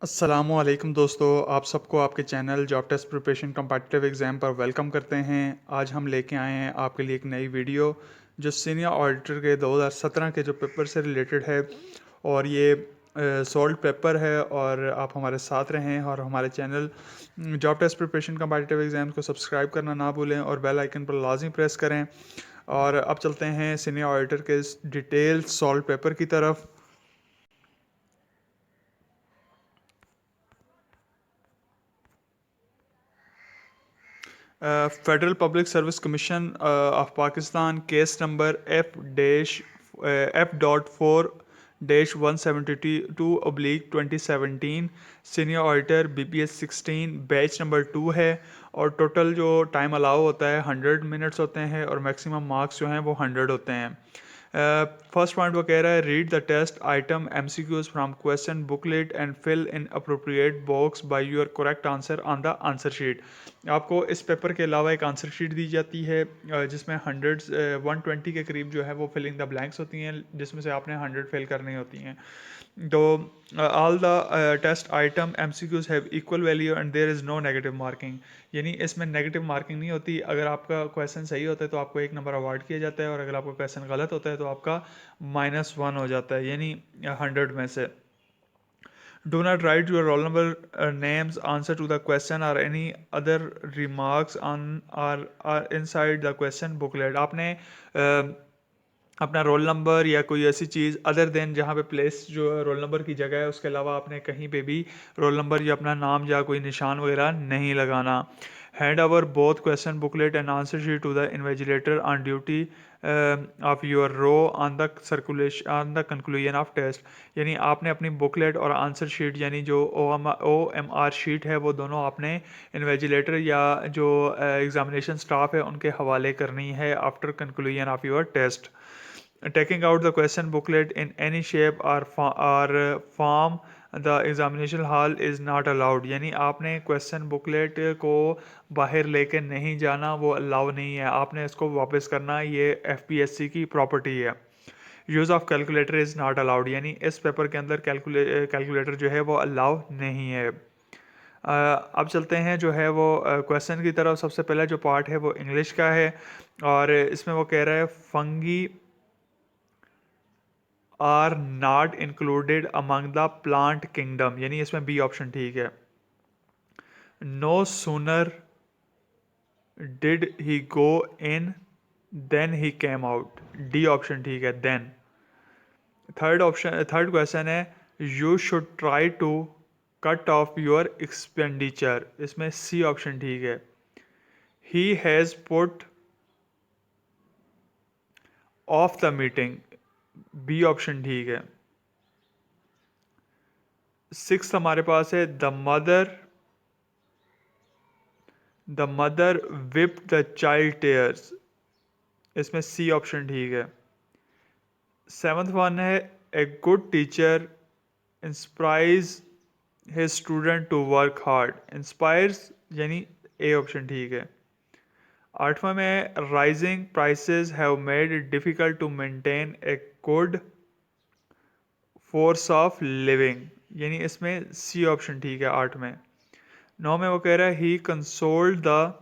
अस्सलामुअलैकुम दोस्तों, आप सबको आपके channel job test preparation competitive exam पर वेलकम करते हैं। आज हम लेके आए हैं आपके लिए एक नई वीडियो जो सीनियर ऑडिटर के 2017 के जो पेपर से रिलेटेड है। और ये सॉल्व पेपर है और आप हमारे साथ रहें और हमारे channel job test preparation competitive exam को सब्सक्राइब करना ना भूलें और बेल आइकन पर लाजमी प्रेस करें। और अब चलते हैं सीनियर ऑडिटर के डिटेल सॉल्व पेपर की तरफ। Federal public service commission of Pakistan case number F-172/2017 senior auditor BPS 16 batch number 2 है। और टोटल जो टाइम अलाउ होता है 100 मिनट्स होते हैं और मैक्सिमम मार्क्स जो हैं वो 100 होते हैं। फर्स्ट पॉइंट वो कह रहा है, read the test item MCQs from question booklet and fill in appropriate box by your correct answer on the answer sheet. आपको इस पेपर के अलावा एक आंसर शीट दी जाती है जिसमें 120 के करीब जो है वो फिलिंग द ब्लैंक्स होती हैं, जिसमें से आपने 100 फिल करनी होती हैं। तो all the test item MCQs have equal value and there is no negative marking. यानी इसमें नेगेटिव मार्किंग नहीं होती। अगर आपका क्वेश्चन सही होता है तो आपको 1 नंबर अवार्ड किया जाता है और अगर आपका क्वेश्चन गलत होता है तो आपका -1 हो जाता है, यानी 100 में से। Do not write your roll number, names, answer to the question or any other remarks on or inside the question booklet. आपने अपना रोल नंबर या कोई ऐसी चीज़ अदर देन जहाँ पे प्लेस जो रोल नंबर की जगह है उसके अलावा आपने कहीं पे भी रोल नंबर या अपना नाम या कोई निशान वगैरह नहीं लगाना। Hand over both question booklet and answer sheet to the invigilator on duty of your row on the conclusion of test. यानी आपने अपनी बुकलेट और आंसर शीट यानी जो OMR शीट है वो दोनों आपने इन्विजिलेटर या जो एग्जामिनेशन स्टाफ है उनके हवाले करनी है after conclusion of your test. Taking out the question booklet in any shape or form the examination hall is not allowed। यानी आपने क्वेश्चन बुकलेट को बाहर लेके नहीं जाना, वो अलाउ नहीं है, आपने इसको वापस करना, ये FPSC की प्रॉपर्टी है। Use of calculator is not allowed, यानी इस पेपर के अंदर कैलकुलेटर जो है वो अलाउ नहीं है। अब चलते हैं जो है वो क्वेश्चन की तरफ। सबसे पहला जो पार्ट है वो इंग्लिश का है और इसमें वो कह रहा है fungi are not included among the plant kingdom, यानी इसमें बी ऑप्शन ठीक है। No sooner did he go in then he came out, D option ठीक है, देन। थर्ड क्वेश्चन है, you should try to cut off your expenditure, इसमें C option ठीक है। He has put off the meeting, B option ठीक है। Six हमारे पास है, the mother whip the child tears, इसमें सी ऑप्शन ठीक है। सेवन्थ वन है, a good teacher inspires his student to work hard, inspires यानी ए ऑप्शन ठीक है। आठवां में, rising prices have made it difficult to maintain a good force of living, यानी इसमें सी ऑप्शन ठीक है, 8 में। 9 में वो कह रहा है, he consoled the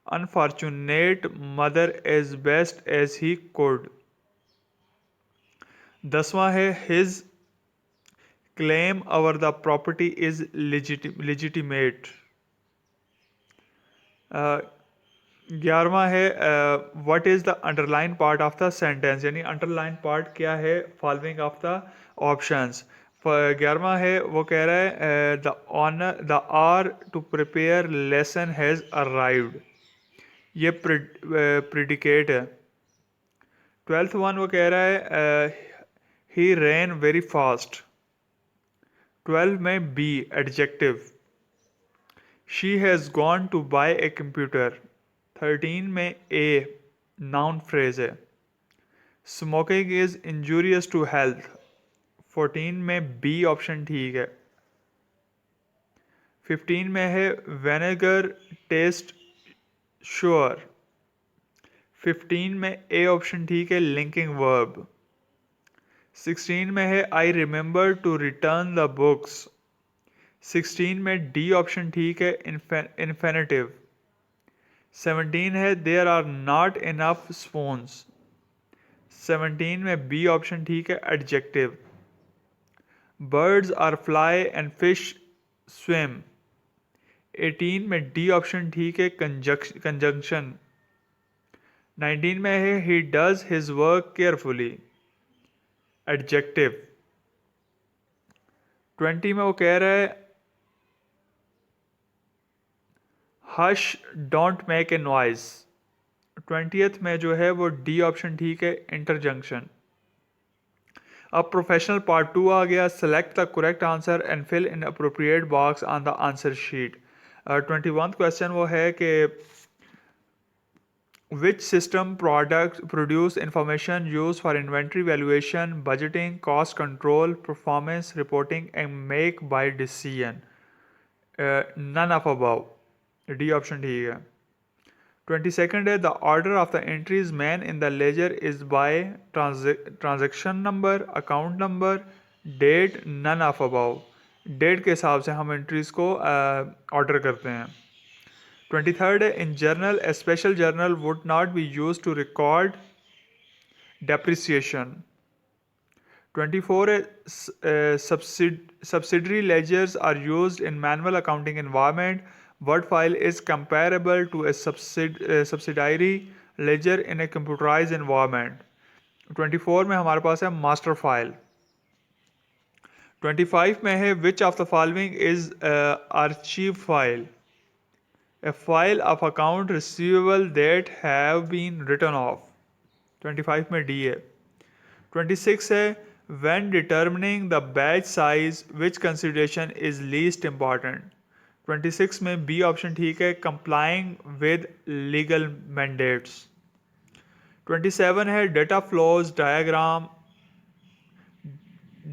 unfortunate mother as best as he could. 10वां है, his claim over the property is legitimate. 11वां है, what is the underline part of the sentence, यानी अंडरलाइन पार्ट क्या है फॉलोइंग ऑफ द ऑप्शंस। 11वां है वो कह रहा है, the are to prepare lesson has arrived, ये प्रिडिकेट है। 12th वन वो कह रहा है, ही रैन वेरी फास्ट, 12 में B adjective. She has gone to buy a computer, 13 में ए नाउन फ्रेज है। Smoking is injurious to health, 14 में बी ऑप्शन ठीक है। 15 में है, वेनेगर टेस्ट श्योर, 15 में ए ऑप्शन ठीक है, लिंकिंग वर्ब। 16 में है, I remember to return the books, 16 में डी ऑप्शन ठीक है, इन्फिनेटिव। 17 है there are not enough spoons. 17 में बी ऑप्शन ठीक है, adjective. Birds are fly and fish swim. 18 में डी ऑप्शन ठीक है, कंजंक्शन। 19 में है he does his work carefully, adjective. 20 में वो कह रहा है hush don't make a noise. 20th में जो है वो डी ऑप्शन ठीक है, इंटरजंक्शन। अब प्रोफेशनल पार्ट 2 आ गया। Select the correct answer and fill in appropriate box on the answer sheet. 21st question वो है कि which system products produce information used for inventory valuation, budgeting, cost control, performance reporting and make buy decision? None of above. D option ठीक है। 22nd है the order of the entries man in the ledger is by transaction number, account number, date, none of above. Date के हिसाब से हम entries को order करते हैं। 23rd है in journal a special journal would not be used to record depreciation. 24 है subsidiary ledgers are used in manual accounting environment. What file is comparable to a subsidiary ledger in a computerized environment? 24 में हमारे पास है master file. 25 में है which of the following is archive file? A file of account receivable that have been written off. 25 में D है। 26 है when determining the batch size which consideration is least important. 26 में B ऑप्शन ठीक है, complying with legal mandates. 27 है data flows diagram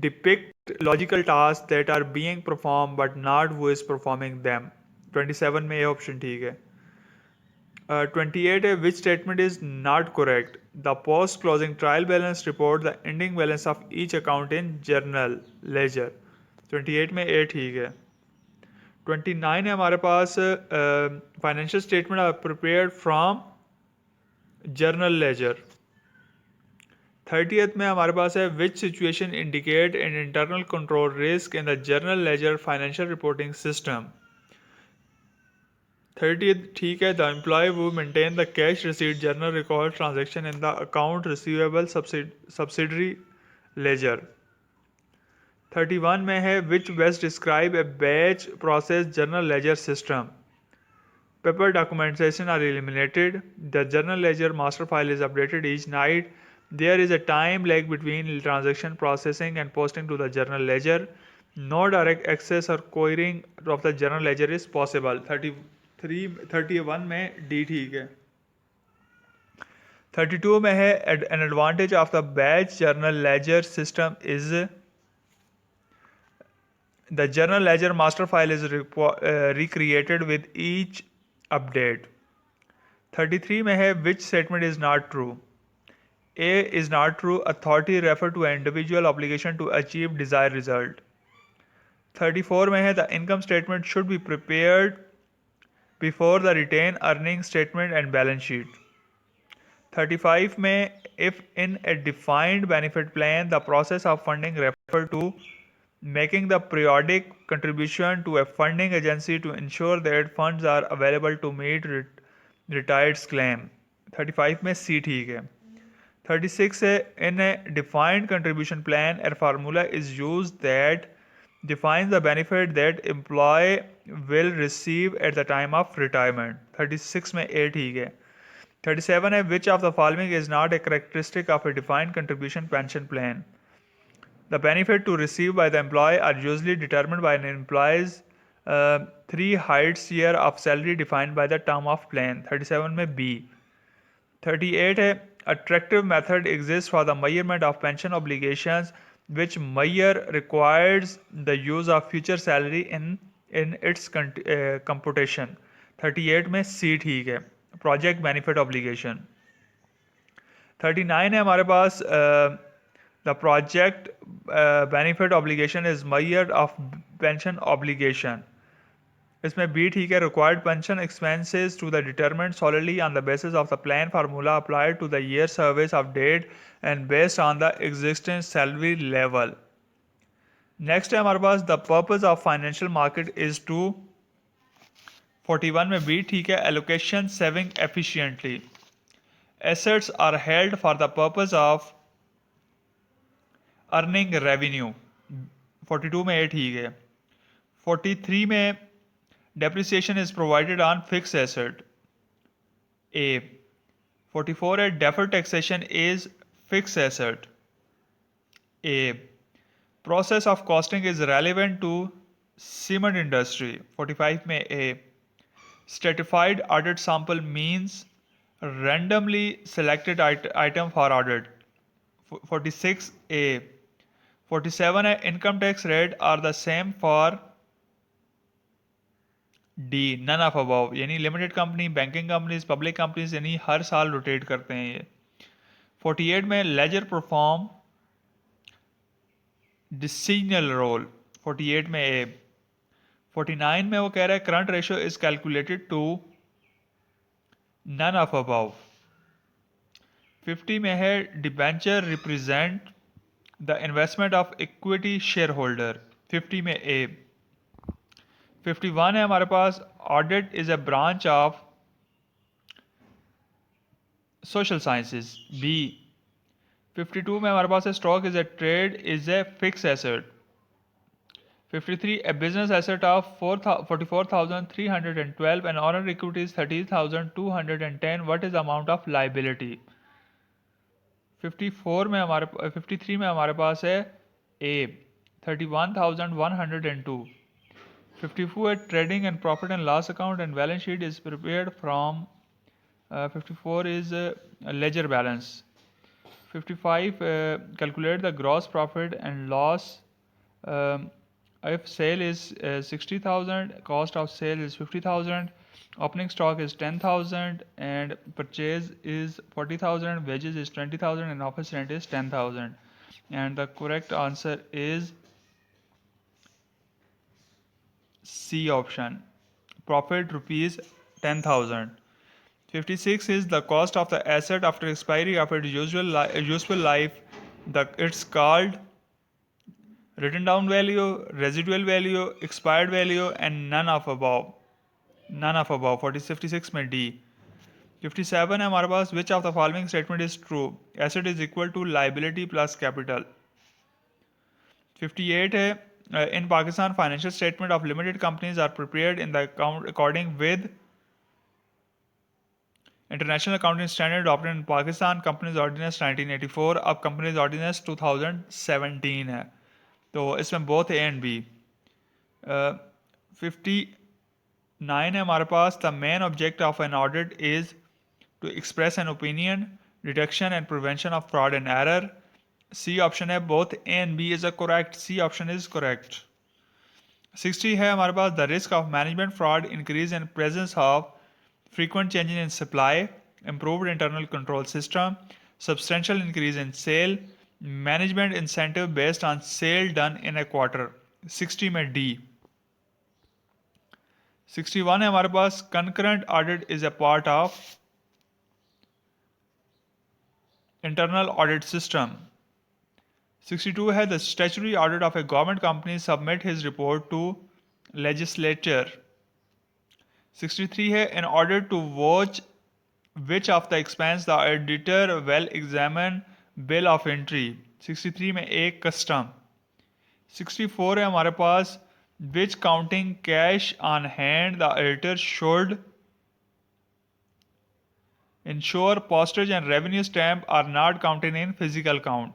depict logical tasks that are being performed but not who is performing them. 27 में A option ठीक है। 28 है which statement is not correct? The post closing trial balance report the ending balance of each account in journal ledger. 28 में A ठीक है। 29 है हमारे पास financial statement are prepared from journal ledger. 30th में हमारे पास है which situation indicate an internal control risk in the journal ledger financial reporting system. 30th ठीक है द एम्प्लॉय वो maintain the cash receipt journal record transaction in the account receivable subsidiary ledger. 31 में है which best describe a batch process journal ledger system. Paper documentation are eliminated. The journal ledger master file is updated each night. There is a time lag between transaction processing and posting to the journal ledger. No direct access or querying of the journal ledger is possible. 31 में D ठीक है। 32 में है an advantage of the batch journal ledger system is the journal ledger master file is recreated with each update. 33 में है which statement is not true? A is not true. Authority refer to an individual obligation to achieve desired result. 34 में है the income statement should be prepared before the retained earning statement and balance sheet. 35 में if in a defined benefit plan the process of funding refer to making the periodic contribution to a funding agency to ensure that funds are available to meet retired's claim. 35 में C ठीक है। 36 है in a defined contribution plan a formula is used that defines the benefit that employee will receive at the time of retirement. 36 में A ठीक है। 37 है which of the following is not a characteristic of a defined contribution pension plan? The benefit to receive by the employee are usually determined by an employee's 3 highest year of salary defined by the term of plan. 37 में B. 38 है attractive method exists for the measurement of pension obligations which measure requires the use of future salary in its computation. 38 में C ठीक है, project benefit obligation. 39 है हमारे पास the project benefit obligation is measured of pension obligation. इसमें B ठीक है, required pension expenses to the determined solely on the basis of the plan formula applied to the year service of date and based on the existing salary level. Next है हमारे पास the purpose of financial market is to 41 में B ठीक है, allocation saving efficiently. Assets are held for the purpose of earning revenue. 42 में A ठीक है। 43 में depreciation is provided on fix asset, A. 44 है deferred taxation is fix asset, A. Process of costing is relevant to cement industry, 45 में A. Stratified audit sample means randomly selected item for audit, 46 A. 47 है income tax rate are the same for D, none of above, यानी limited company, banking companies, public companies यानी हर साल rotate करते हैं ये। 48 में laser perform decisional role, 48 में ए। 49 में वो कह रहा है current ratio is calculated to none of above. 50 में है debenture represent the investment of equity share holder, 50 में ए। 51 है हमारे पास audit is a branch of social sciences, B. 52 में हमारे पास है stock is a trade is a fix asset. 53 a business asset of 44,312 and owner equity is 30,210, what is the amount of liability? 53 में हमारे पास है A 31,102। 54 है trading and profit and loss account and balance sheet is prepared from 54 is ledger balance। 55 calculate the gross profit and loss if sale is 60,000, cost of sale is 50,000, opening stock is 10,000 and purchase is 40,000, wages is 20,000 and office rent is 10,000, and the correct answer is C option, profit rupees 10,000। 56 is the cost of the asset after expiry of its useful life, it's called written down value, residual value, expired value and none of above, 56 में D। 57 है हमारे पास which of the following statement is true, asset is equal to liability plus capital। 58 है in Pakistan financial statement of limited companies are prepared in the according with international accounting standard adopted in Pakistan companies ordinance 1984, अब companies ordinance 2017 है, तो इसमें both A and B. 59 है हमारे पास the main object of an audit is to express an opinion, detection and prevention of fraud and error, C option है both A and B is a correct, C option is correct. 60 है हमारे पास the risk of management fraud increase in presence of frequent changes in supply, improved internal control system, substantial increase in sale, management incentive based on sale done in a quarter, 60 में D। 61 है हमारे पास concurrent audit is a part of internal audit system। 62 है the statutory audit of a government company submit his report to legislature। 63 है in order to watch which of the expense the auditor will examine bill of entry, 63 में एक custom। 64 है हमारे पास which counting cash on hand the auditor should ensure postage and revenue stamp are not counted in physical count।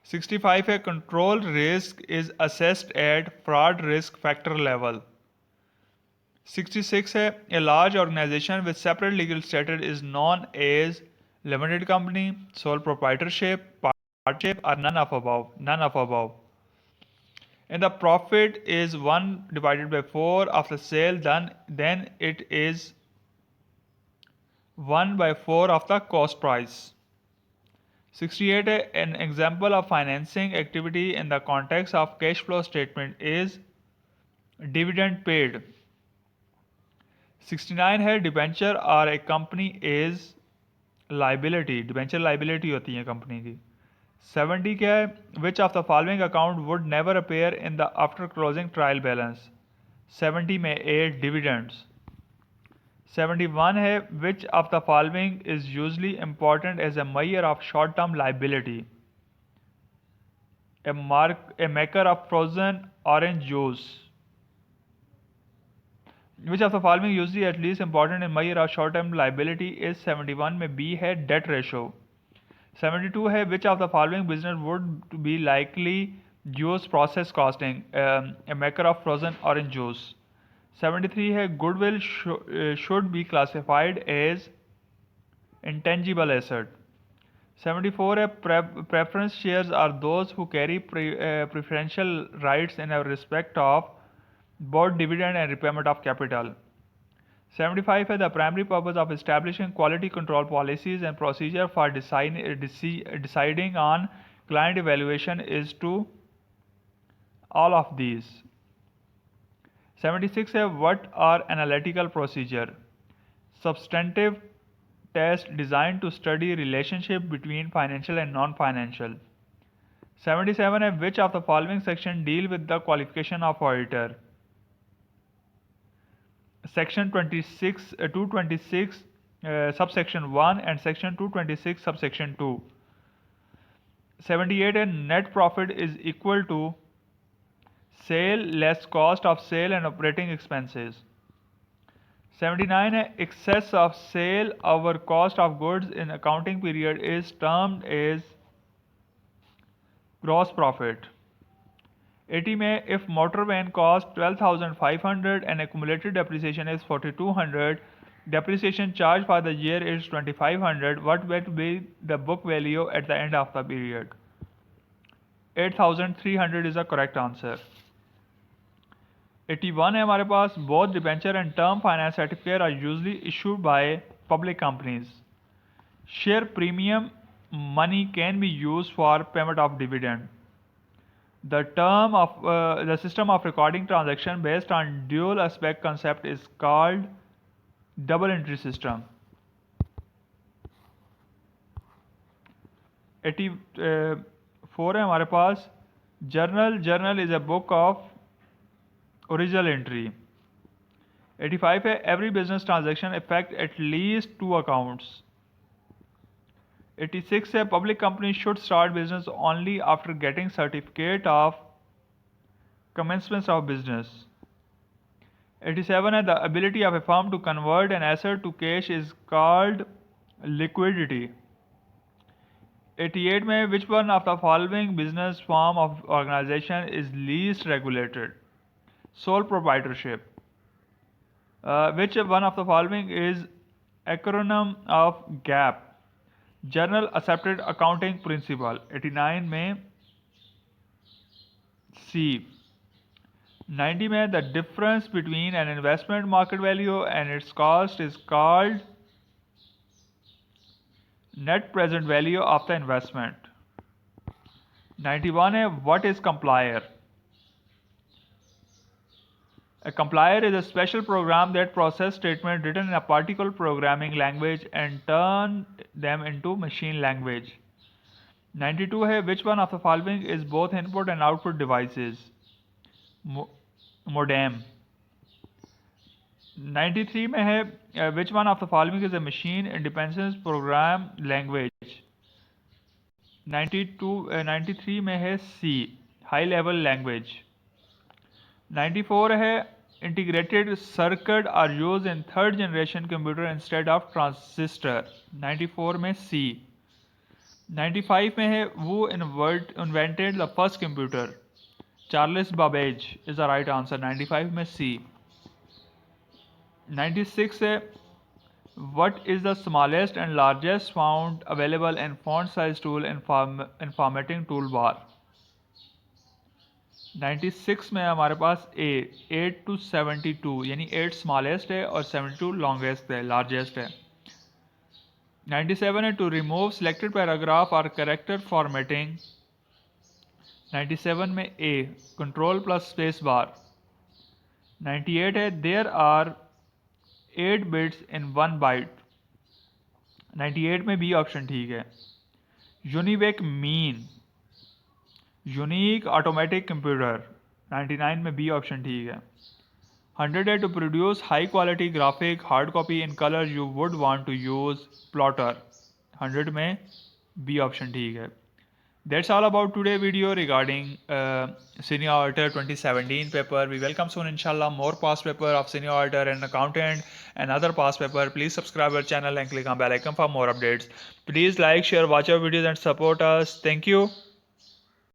65 है control risk is assessed at fraud risk factor level। 66 है a large organization with separate legal status is known as limited company, sole proprietorship, partnership or none of above, and the profit is 1 divided by 4 of the sale, then it is 1 by 4 of the cost price। 68 है an example of financing activity in the context of cash flow statement is dividend paid. 69 है debenture और a company is liability, debenture liability होती है company की। 70 क्या है, which of the following account would never appear in the after closing trial balance. 70 में A dividends. 71 है which of the following is usually important as a measure of short term liability. A maker of frozen orange juice. Which of the following usually at least important in measure of short-term liability is 71 में B है debt ratio। 72 है which of the following business would be likely use process costing, a maker of frozen orange juice। 73 है goodwill should be classified as intangible asset। 74 है preference shares are those who carry preferential rights in respect of both dividend and repayment of capital। 75 है the primary purpose of establishing quality control policies and procedure for deciding on client evaluation is to all of these। 76 है what are analytical procedure, substantive test designed to study relationship between financial and non-financial। 77 है which of the following section deal with the qualification of auditor। Section 226 subsection 1 and section 226 subsection 2। 78 net profit is equal to sale less cost of sale and operating expenses। 79 excess of sale over cost of goods in accounting period is termed as gross profit। 80 में if motor van cost 12,500 and accumulated depreciation is 4,200, depreciation charge for the year is 2,500, what will be the book value at the end of the period? 8,300 is the correct answer। 81 है हमारे पास both debenture and term finance certificate are usually issued by public companies। Share premium money can be used for payment of dividend। The system of recording transaction based on dual aspect concept is called double entry system। 84 है हमारे पास journal is a book of original entry। 85 है every business transaction affect at least 2 accounts। 86 है public company should start business only after getting certificate of commencement of business। 87 है the ability of a firm to convert an asset to cash is called liquidity। 88 में which one of the following business form of organization is least regulated? Sole proprietorship। Which one of the following is acronym of GAAP? General accepted accounting principle। 89 में C। 90 में the difference between an investment market value and its cost is called net present value of the investment। 91 है what is complier? A complier is a special program that processes statements written in a particular programming language and turn them into machine language। 92 है which one of the following is both input and output devices? Modem। 93 में है which one of the following is a machine independent program language? 93 में है C high level language। 94 है integrated circuit are used in third generation computer instead of transistor। 94 में C। 95 में है who invented the first computer? Charles Babbage is the right answer। 95 में C। 96 है what is the smallest and largest font available in font size tool in formatting toolbar? 96 में हमारे पास A 8 to 72 यानी 8 smallest है और 72 longest है, largest है। 97 है टू रिमूव सिलेक्टेड पैराग्राफ और करेक्टर फॉर्मेटिंग। 97 में A control plus space bar. 98 है there are 8 bits in 1 byte. 98 में बी ऑप्शन ठीक है। UNIVAC mean unique automatic computer. 99 में बी ऑप्शन ठीक है। 100 है to produce high quality graphic hard copy in colour you would want to use plotter. 100 में B option ठीक है। That's all about today video regarding senior auditor 2017 paper. We welcome soon inshallah more past paper of senior auditor and accountant and other past paper. Please subscribe our channel and click on bell icon for more updates. Please like, share, watch our videos and support us. Thank you.